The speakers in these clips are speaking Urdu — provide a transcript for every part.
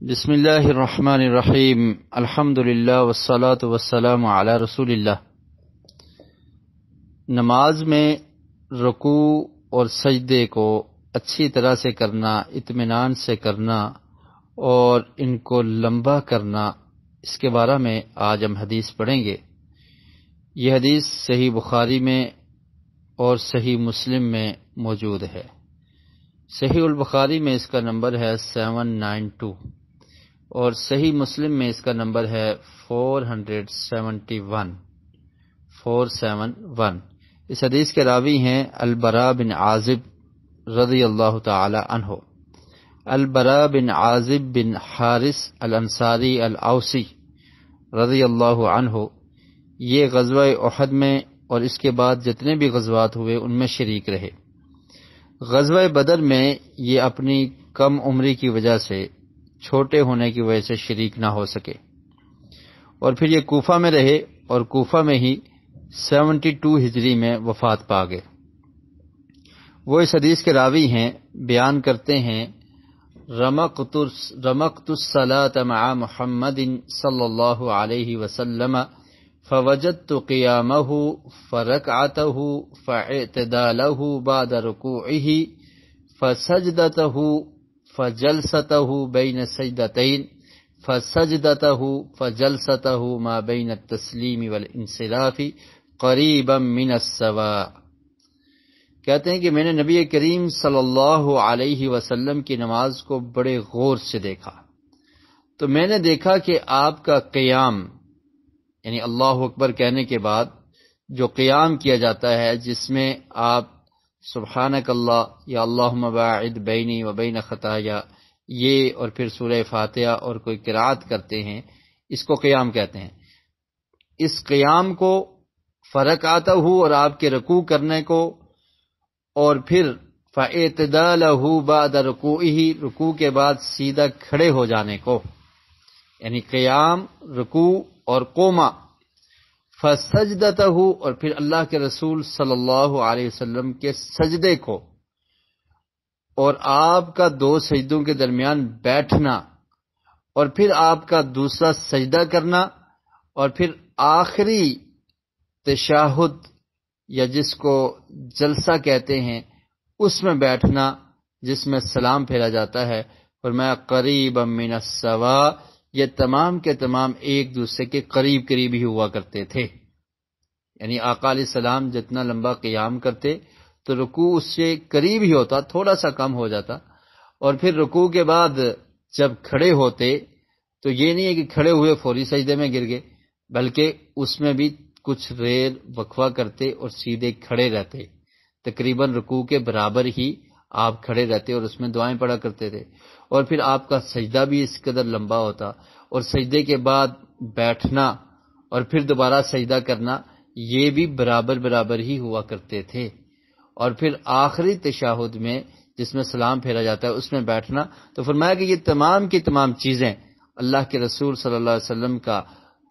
بسم اللہ الرحمن الرحیم الحمد للہ والصلاة والسلام علی رسول اللہ۔ نماز میں رکوع اور سجدے کو اچھی طرح سے کرنا، اطمینان سے کرنا اور ان کو لمبا کرنا، اس کے بارے میں آج ہم حدیث پڑھیں گے۔ یہ حدیث صحیح بخاری میں اور صحیح مسلم میں موجود ہے۔ صحیح البخاری میں اس کا نمبر ہے 792 اور صحیح مسلم میں اس کا نمبر ہے 471 اس حدیث کے راوی ہیں البراء بن عازب رضی اللہ تعالی عنہ۔ البراء بن عازب بن حارث الانصاری الاوسی رضی اللہ عنہ یہ غزوہ احد میں اور اس کے بعد جتنے بھی غزوات ہوئے ان میں شریک رہے۔ غزوہ بدر میں یہ اپنی کم عمری کی وجہ سے، چھوٹے ہونے کی وجہ سے شریک نہ ہو سکے، اور پھر یہ کوفہ میں رہے اور کوفہ میں ہی 72 ہجری میں وفات پا گئے۔ وہ اس حدیث کے راوی ہیں، بیان کرتے ہیں رمقت الصلاة مع محمد صلی اللہ علیہ وسلم فوجدت قیامه فرکعته فاعتداله بعد رکوعه فسجدته فجلسته بین سجدتین فسجدته فجلسته ما بین التسلیم والانصراف قریبا من السواء۔ کہتے ہیں کہ میں نے نبی کریم صلی اللہ علیہ وسلم کی نماز کو بڑے غور سے دیکھا، تو میں نے دیکھا کہ آپ کا قیام، یعنی اللہ اکبر کہنے کے بعد جو قیام کیا جاتا ہے، جس میں آپ سبحانک اللہ یا اللہم باعد بینی و بین خطایا یہ اور پھر سورہ فاتحہ اور کوئی قرات کرتے ہیں، اس کو قیام کہتے ہیں۔ اس قیام کو فرق آتا ہوں اور آپ کے رکوع کرنے کو، اور پھر فاعتدالہ بعد رکوعہ رکوع کے بعد سیدھا کھڑے ہو جانے کو، یعنی قیام، رکوع اور قوما، فسجدتہ اور پھر اللہ کے رسول صلی اللہ علیہ وسلم کے سجدے کو، اور آپ کا 2 سجدوں کے درمیان بیٹھنا، اور پھر آپ کا دوسرا سجدہ کرنا، اور پھر آخری تشہد یا جس کو جلسہ کہتے ہیں اس میں بیٹھنا، جس میں سلام پھیرا جاتا ہے۔ فرمایا قریبا من السواء، یہ تمام کے تمام ایک دوسرے کے قریب قریب ہی ہوا کرتے تھے، یعنی آقا علیہ السلام جتنا لمبا قیام کرتے تو رکوع اس سے قریب ہی ہوتا، تھوڑا سا کم ہو جاتا، اور پھر رکوع کے بعد جب کھڑے ہوتے تو یہ نہیں ہے کہ کھڑے ہوئے فوری سجدے میں گر گئے، بلکہ اس میں بھی کچھ دیر وقفہ کرتے اور سیدھے کھڑے رہتے، تقریباً رکوع کے برابر ہی آپ کھڑے رہتے اور اس میں دعائیں پڑھا کرتے تھے، اور پھر آپ کا سجدہ بھی اس قدر لمبا ہوتا، اور سجدے کے بعد بیٹھنا اور پھر دوبارہ سجدہ کرنا یہ بھی برابر ہی ہوا کرتے تھے، اور پھر آخری تشہد میں جس میں سلام پھیرا جاتا ہے اس میں بیٹھنا۔ تو فرمایا کہ یہ تمام کی تمام چیزیں اللہ کے رسول صلی اللہ علیہ وسلم کا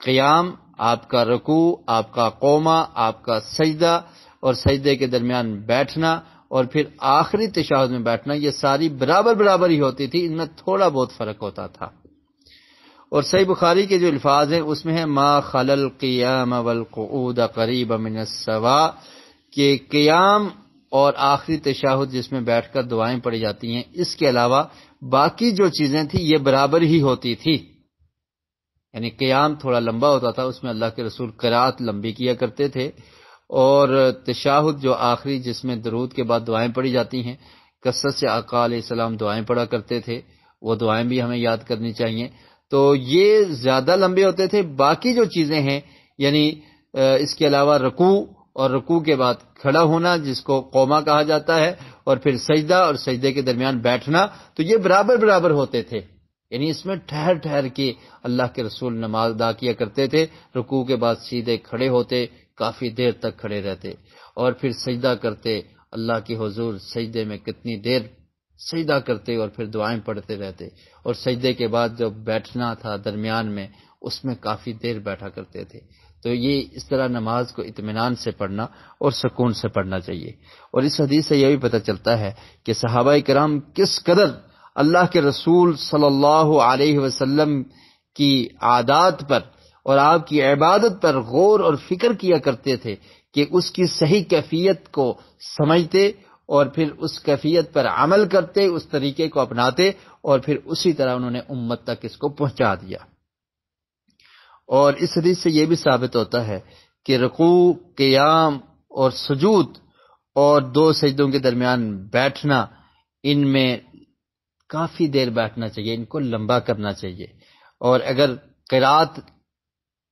قیام، آپ کا رکوع، آپ کا قوما، آپ کا سجدہ اور سجدے کے درمیان بیٹھنا، اور پھر آخری تشہد میں بیٹھنا، یہ ساری برابر ہی ہوتی تھی، ان میں تھوڑا بہت فرق ہوتا تھا۔ اور صحیح بخاری کے جو الفاظ ہیں اس میں ہے ما خل القیام والقعود قریب من السواء، کہ قیام اور آخری تشہد جس میں بیٹھ کر دعائیں پڑھی جاتی ہیں، اس کے علاوہ باقی جو چیزیں تھیں یہ برابر ہی ہوتی تھی، یعنی قیام تھوڑا لمبا ہوتا تھا، اس میں اللہ کے رسول قرات لمبی کیا کرتے تھے، اور تشہد جو آخری جس میں درود کے بعد دعائیں پڑھی جاتی ہیں، کثرت سے آقا علیہ السلام دعائیں پڑھا کرتے تھے، وہ دعائیں بھی ہمیں یاد کرنی چاہیے، تو یہ زیادہ لمبے ہوتے تھے۔ باقی جو چیزیں ہیں، یعنی اس کے علاوہ رکوع اور رکوع کے بعد کھڑا ہونا جس کو قوما کہا جاتا ہے، اور پھر سجدہ اور سجدے کے درمیان بیٹھنا، تو یہ برابر ہوتے تھے، یعنی اس میں ٹھہر کے اللہ کے رسول نماز ادا کیا کرتے تھے۔ رکوع کے بعد سیدھے کھڑے ہوتے، کافی دیر تک کھڑے رہتے، اور پھر سجدہ کرتے، اللہ کے حضور سجدے میں کتنی دیر سجدہ کرتے اور پھر دعائیں پڑھتے رہتے، اور سجدے کے بعد جو بیٹھنا تھا درمیان میں اس میں کافی دیر بیٹھا کرتے تھے۔ تو یہ اس طرح نماز کو اطمینان سے پڑھنا اور سکون سے پڑھنا چاہیے۔ اور اس حدیث سے یہ بھی پتہ چلتا ہے کہ صحابہ کرام کس قدر اللہ کے رسول صلی اللہ علیہ وسلم کی عادات پر اور آپ کی عبادت پر غور اور فکر کیا کرتے تھے کہ اس کی صحیح کیفیت کو سمجھتے اور پھر اس کیفیت پر عمل کرتے، اس طریقے کو اپناتے اور پھر اسی طرح انہوں نے امت تک اس کو پہنچا دیا۔ اور اس حدیث سے یہ بھی ثابت ہوتا ہے کہ رکوع، قیام اور سجود اور دو سجدوں کے درمیان بیٹھنا، ان میں کافی دیر بیٹھنا چاہیے، ان کو لمبا کرنا چاہیے، اور اگر قرات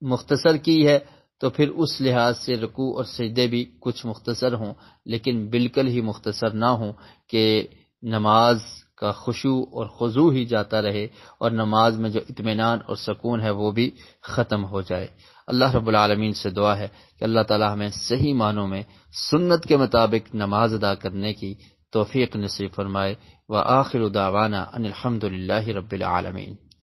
مختصر کی ہے تو پھر اس لحاظ سے رکوع اور سجدے بھی کچھ مختصر ہوں، لیکن بالکل ہی مختصر نہ ہوں کہ نماز کا خشوع اور خضوع ہی جاتا رہے اور نماز میں جو اطمینان اور سکون ہے وہ بھی ختم ہو جائے۔ اللہ رب العالمین سے دعا ہے کہ اللہ تعالی ہمیں صحیح معنوں میں سنت کے مطابق نماز ادا کرنے کی توفیق نصیب فرمائے۔ وآخر دعوانا ان الحمد للہ رب العالمین۔